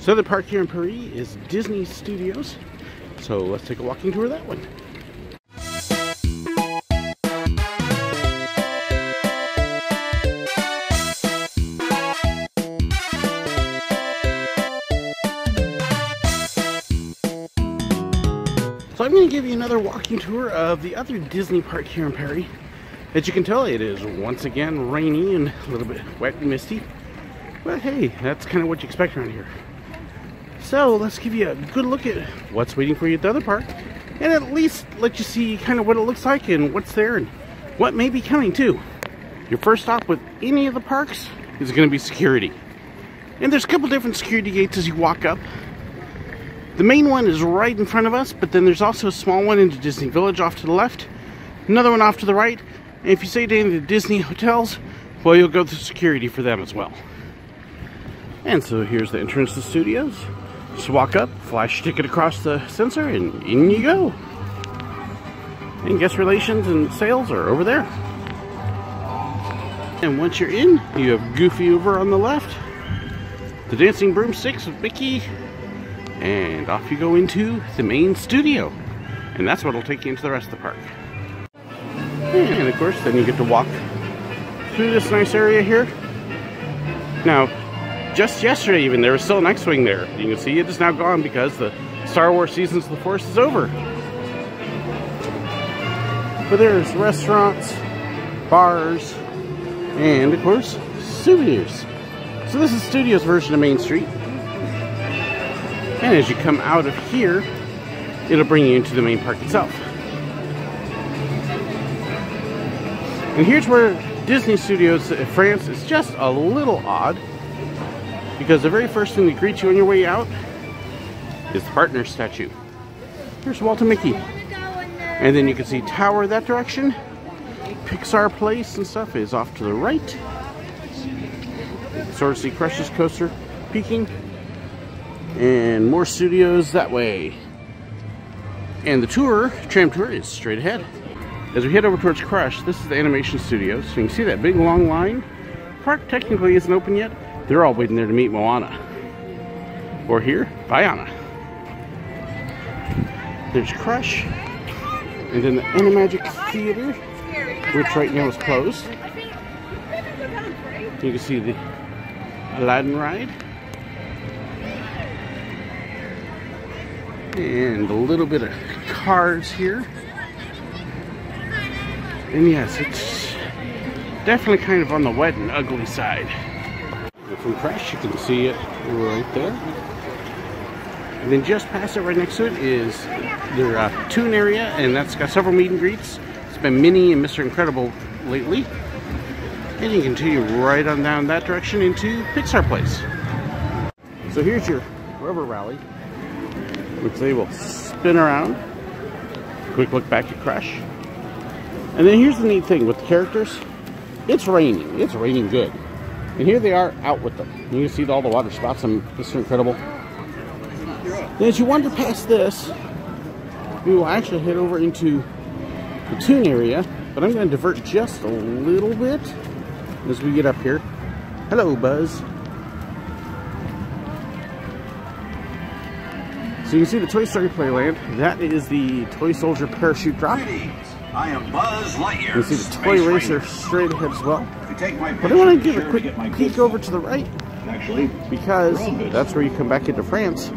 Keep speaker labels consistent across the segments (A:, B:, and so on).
A: So the park here in Paris is Disney Studios. So let's take a walking tour of that one. So I'm going to give you another walking tour of the other Disney park here in Paris. As you can tell, it is once again rainy and a little bit wet and misty. But hey, that's kind of what you expect around here. So let's give you a good look at what's waiting for you at the other park, and at least let you see kind of what it looks like and what's there and what may be coming too. Your first stop with any of the parks is going to be security. And there's a couple different security gates as you walk up. The main one is right in front of us, but then there's also a small one into Disney Village off to the left, another one off to the right, and if you stay down to the Disney hotels, well, you'll go through security for them as well. And so here's the entrance to the studios. Just walk up, flash your ticket across the sensor, and in you go. And guest relations and sales are over there. And once you're in, you have Goofy over on the left, the dancing broomsticks with Mickey, and off you go into the main studio. And that's what'll take you into the rest of the park. And of course, then you get to walk through this nice area here. Now, just yesterday even, there was still an X-Wing there. You can see it is now gone because the Star Wars Seasons of the Force is over. But there's restaurants, bars, and of course, souvenirs. So this is Studios' version of Main Street. And as you come out of here, it'll bring you into the main park itself. And here's where Disney Studios France is just a little odd, because the very first thing that greets you on your way out is the partner statue. Here's Walt and Mickey. And then you can see Tower that direction. Pixar Place and stuff is off to the right. Sort of see Crush's coaster peeking. And more studios that way. And the tram tour is straight ahead. As we head over towards Crush, this is the animation studios. So you can see that big long line. The park technically isn't open yet. They're all waiting there to meet Moana. Or here, Bayana. There's Crush. And then the Animagic Theater, which right now is closed. You can see the Loudon ride. And a little bit of cars here. And yes, it's definitely kind of on the wet and ugly side. And from Crush, you can see it right there. And then just past it, right next to it, is their Toon area, and that's got several meet and greets. It's been Minnie and Mr. Incredible lately. And you continue right on down that direction into Pixar Place. So here's your rubber rally, which they will spin around. Quick look back at Crush. And then here's the neat thing with the characters. It's raining. It's raining good. And here they are out with them. You can see all the water spots on Mr. Incredible. Then as you wander past this, we will actually head over into the Toon area. But I'm going to divert just a little bit as we get up here. Hello, Buzz. So you can see the Toy Story Playland. That is the Toy Soldier Parachute Drop.
B: I am Buzz Lightyear.
A: You see the Toy Racer straight ahead as well. But I want to give a quick peek over to the right, because that's where you come back into France.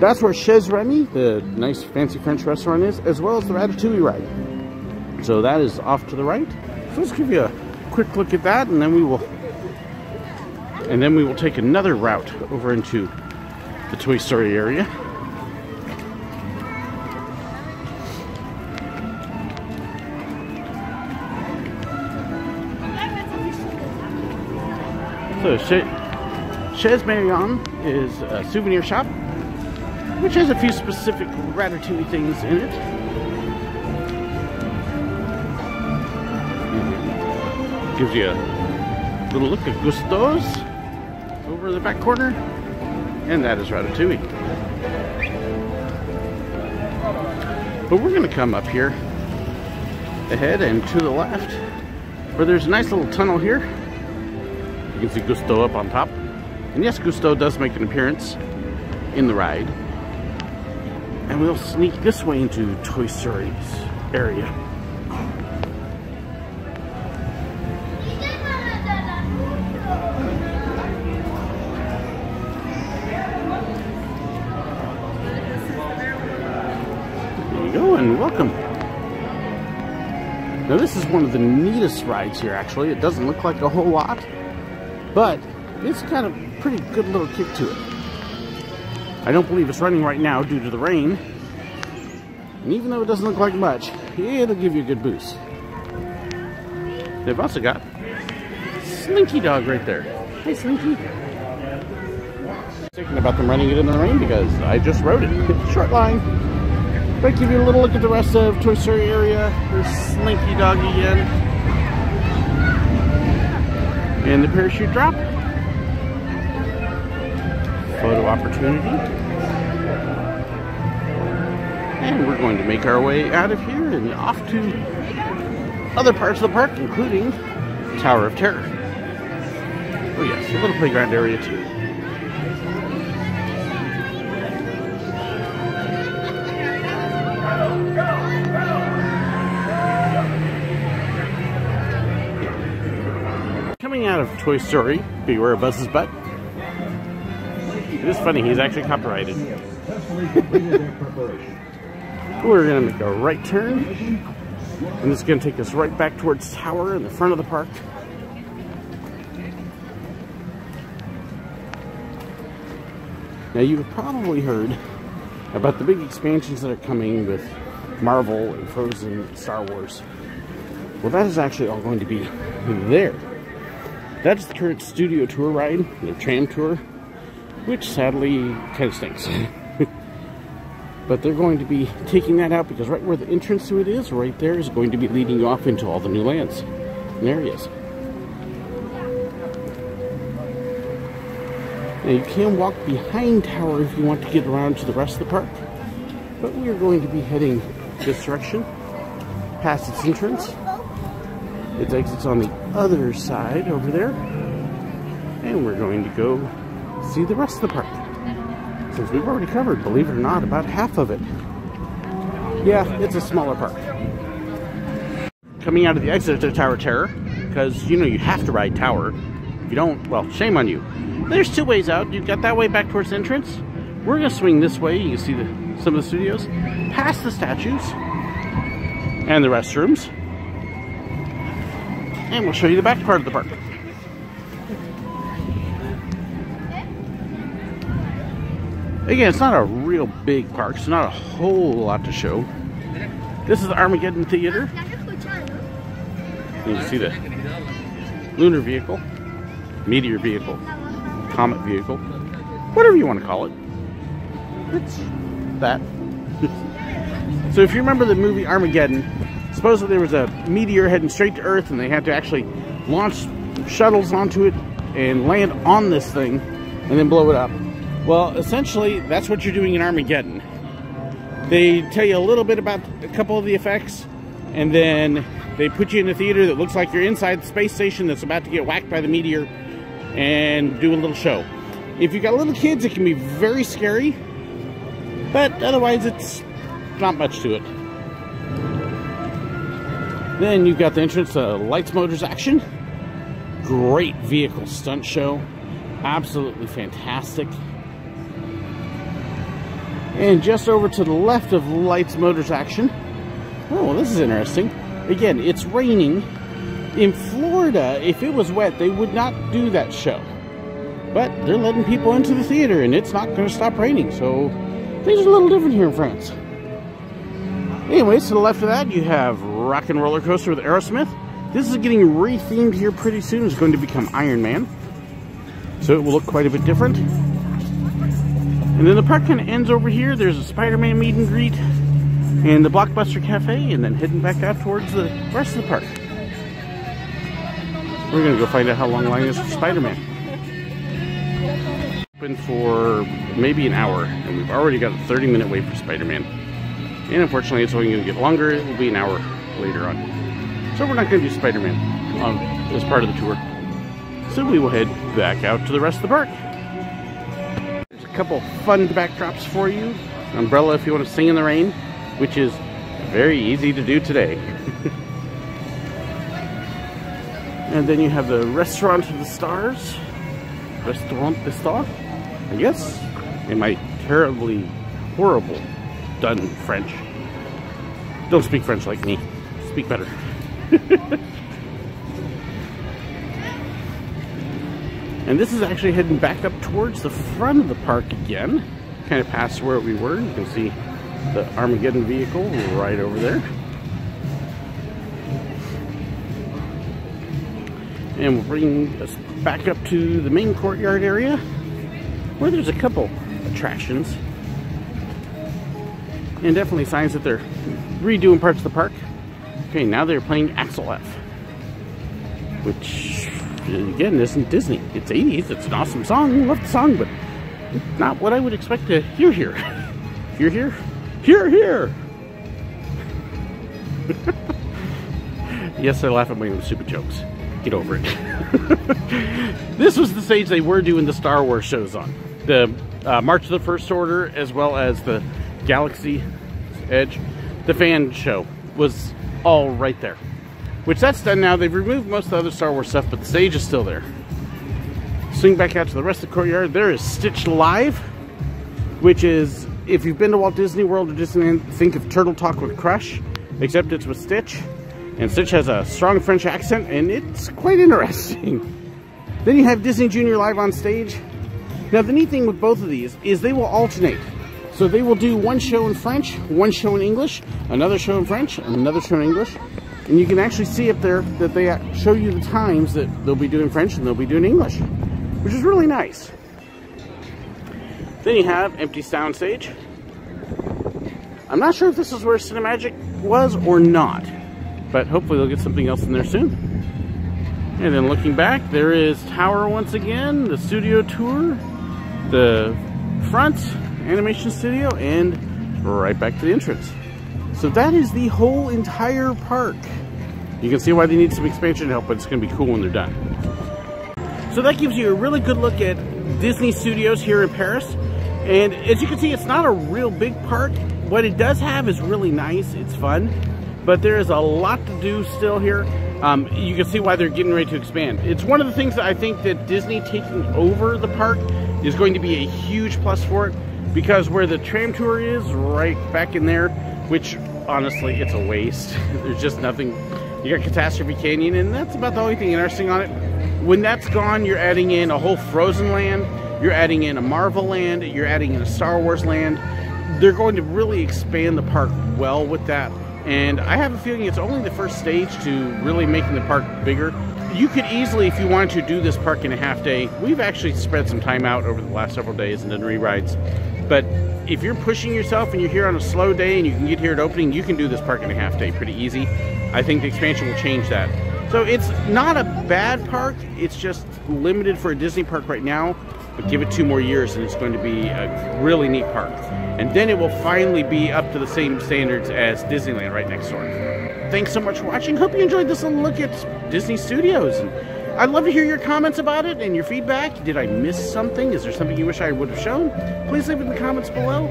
A: That's where Chez Ronni, the nice fancy French restaurant, is, as well as the Ratatouille ride. So that is off to the right. So let's give you a quick look at that, and then we will take another route over into the Toy Story area. So Chez Marion is a souvenir shop, which has a few specific Ratatouille things in it. Gives you a little look at Gusteau's over the back corner, and that is Ratatouille. But we're going to come up here ahead and to the left, where there's a nice little tunnel here. You can see Gusteau up on top. And yes, Gusteau does make an appearance. in the ride. And we'll sneak this way into Toy Story's area. There you go, and welcome. Now this is one of the neatest rides here, actually. It doesn't look like a whole lot, but it's got a pretty good little kick to it. I don't believe it's running right now due to the rain. And even though it doesn't look like much, it'll give you a good boost. They've also got Slinky Dog right there. Hey, Slinky. Thinking about them running it in the rain because I just rode it. Short line. But give you a little look at the rest of Toy Story area. There's Slinky Dog again. And the parachute drop. Photo opportunity. And we're going to make our way out of here and off to other parts of the park, including Tower of Terror. Oh yes, a little playground area too. Coming out of Toy Story, beware of Buzz's butt. It is funny, he's actually copyrighted. We're going to make a right turn, and it's going to take us right back towards Tower in the front of the park. Now you've probably heard about the big expansions that are coming with Marvel and Frozen and Star Wars. Well, that is actually all going to be there. That's the current studio tour ride, the tram tour, which sadly kind of stinks. But they're going to be taking that out because right where the entrance to it is, right there, is going to be leading you off into all the new lands and areas. Now you can walk behind Tower if you want to get around to the rest of the park, but we are going to be heading this direction, past its entrance. Its exit's on the other side over there, and we're going to go see the rest of the park. Since we've already covered, believe it or not, about half of it. Yeah, it's a smaller park. Coming out of the exit to Tower of Terror, because you know you have to ride Tower. If you don't, well, shame on you. There's two ways out. You've got that way back towards the entrance. We're going to swing this way. You can see some of the studios. Past the statues and the restrooms. And we'll show you the back part of the park. Again, it's not a real big park, so not a whole lot to show. This is the Armageddon Theater. You can see the lunar vehicle, meteor vehicle, comet vehicle, whatever you want to call it. It's that. So if you remember the movie Armageddon, supposedly there was a meteor heading straight to Earth and they had to actually launch shuttles onto it and land on this thing and then blow it up. Well, essentially, that's what you're doing in Armageddon. They tell you a little bit about a couple of the effects, and then they put you in a theater that looks like you're inside the space station that's about to get whacked by the meteor, and do a little show. If you've got little kids, it can be very scary, but otherwise it's not much to it. Then you've got the entrance to Lights, Motors, Action. Great vehicle stunt show. Absolutely fantastic. And just over to the left of Lights, Motors, Action. Oh, this is interesting. Again, it's raining. In Florida, if it was wet, they would not do that show. But they're letting people into the theater, and it's not going to stop raining. So things are a little different here in France. Anyways, to the left of that, you have Rock and Roller Coaster with Aerosmith. This is getting rethemed here pretty soon. It's going to become Iron Man. So it will look quite a bit different. And then the park kind of ends over here. There's a Spider-Man meet and greet and the Blockbuster Cafe, and then heading back out towards the rest of the park. We're going to go find out how long the line is for Spider-Man. Open for maybe an hour, and we've already got a 30-minute wait for Spider-Man. And unfortunately, it's only going to get longer. It will be an hour later on. So we're not going to do Spider-Man as part of the tour. So we will head back out to the rest of the park. There's a couple fun backdrops for you. Umbrella if you want to sing in the rain, which is very easy to do today. And then you have the Restaurant of the Stars. Restaurant des Stars, I guess, in my terribly horrible done French. Don't speak French like me. Speak better. And this is actually heading back up towards the front of the park again. Kind of past where we were. You can see the Armageddon vehicle right over there. And we'll bring us back up to the main courtyard area, where there's a couple attractions. And definitely signs that they're redoing parts of the park. Okay, now they're playing Axel F, which, again, isn't Disney. It's 80s, it's an awesome song, I love the song, but not what I would expect to hear here. Hear here? Hear here! Yes, I laugh at my own stupid jokes. Get over it. This was the stage they were doing the Star Wars shows on. The March of the First Order, as well as the Galaxy Edge. The fan show was all right there. Which that's done now. They've removed most of the other Star Wars stuff, but the stage is still there. Swing back out to the rest of the courtyard. There is Stitch Live, which is, if you've been to Walt Disney World or Disneyland, think of Turtle Talk with Crush, except it's with Stitch. And Stitch has a strong French accent, and it's quite interesting. Then you have Disney Junior Live on stage. Now, the neat thing with both of these is they will alternate. So they will do one show in French, one show in English, another show in French, and another show in English. And you can actually see up there that they show you the times that they'll be doing French and they'll be doing English, which is really nice. Then you have Empty Sound Stage. I'm not sure if this is where Cinemagic was or not, but hopefully they'll get something else in there soon. And then looking back, there is Tower once again, the studio tour, the front animation studio, and right back to the entrance. So that is the whole entire park. You can see why they need some expansion help, but it's going to be cool when they're done. So that gives you a really good look at Disney Studios here in Paris. And as you can see, it's not a real big park. What it does have is really nice. It's fun. But there is a lot to do still here. You can see why they're getting ready to expand. It's one of the things that I think that Disney taking over the park is going to be a huge plus for it, because where the tram tour is, right back in there, which honestly, it's a waste. There's just nothing. You got Catastrophe Canyon, and that's about the only thing interesting on it. When that's gone, you're adding in a whole Frozen land, you're adding in a Marvel land, you're adding in a Star Wars land. They're going to really expand the park well with that. And I have a feeling it's only the first stage to really making the park bigger. You could easily, if you wanted to, do this park in a half day. We've actually spread some time out over the last several days and done re-rides. But if you're pushing yourself and you're here on a slow day and you can get here at opening, you can do this park in a half day pretty easy. I think the expansion will change that. So it's not a bad park. It's just limited for a Disney park right now. But give it 2 more years and it's going to be a really neat park. And then it will finally be up to the same standards as Disneyland right next door. Thanks so much for watching. Hope you enjoyed this little look at Disney Studios. And I'd love to hear your comments about it and your feedback. Did I miss something? Is there something you wish I would have shown? Please leave it in the comments below.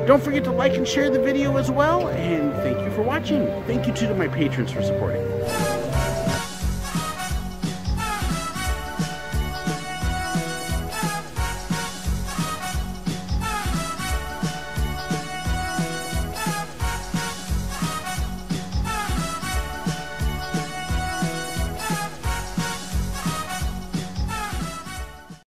A: Don't forget to like and share the video as well. And thank you for watching. Thank you too to my patrons for supporting.